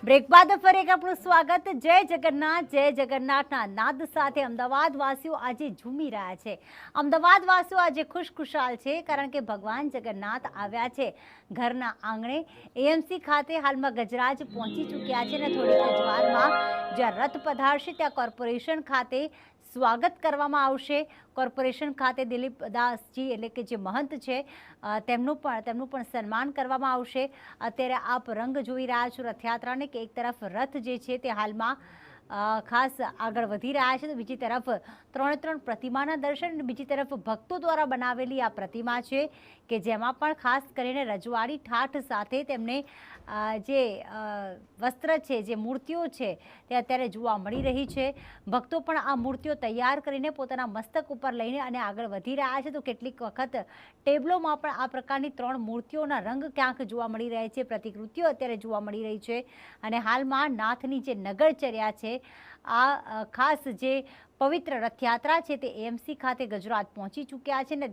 Break બાદ ફરી એક આપણું સ્વાગત। જય જગન્નાથના નાદ સાથે અમદાવાદવાસીઓ આજે ઝૂમી રહ્યા છે। અમદાવાદવાસીઓ આજે ખુશખુશાલ છે કારણ કે ભગવાન જગન્નાથ આવ્યા છે ઘરના આંગણે। એએમસી ખાતે હાલમાં ગજરાજ પહોંચી ચૂક્યા છે અને થોડીક જ વારમાં જ્યાં રથ પધારશે ત્યાં કોર્પોરેશન ખાતે સ્વાગત કરવામાં આવશે। કોર્પોરેશન ખાતે દિલીપ દાસજી એટલે કે જે મહંત છે તેમનું પણ સન્માન કરવામાં આવશે। અત્યારે આપ રંગ જોઈ રહ્યા છો રથયાત્રાને કે એક તરફ રથ જે છે તે હાલમાં ખાસ આગળ વધી રહ્યા છે તો બીજી તરફ ત્રણ પ્રતિમાના દર્શન અને બીજી તરફ ભક્તો દ્વારા બનાવેલી આ પ્રતિમા છે કે જેમાં પણ ખાસ કરીને રજવાડી ઠાઠ સાથે તેમને જે વસ્ત્ર છે જે મૂર્તિઓ છે તે અત્યારે જોવા મળી રહી છે। ભક્તો પણ આ મૂર્તિઓ તૈયાર કરીને પોતાના મસ્તક ઉપર લઈને અને આગળ વધી રહ્યા છે તો કેટલીક વખત ટેબલોમાં પણ આ પ્રકારની ત્રણ મૂર્તિઓના રંગ ક્યાંક જોવા મળી રહે છે, પ્રતિકૃતિઓ અત્યારે જોવા મળી રહી છે અને હાલમાં નાથની જે નગરચર્યા છે આ ખાસ જે પવિત્ર રથયાત્રા છે તે એએમસી ખાતે ગજરાજ પહોંચી ચૂક્યા છે ને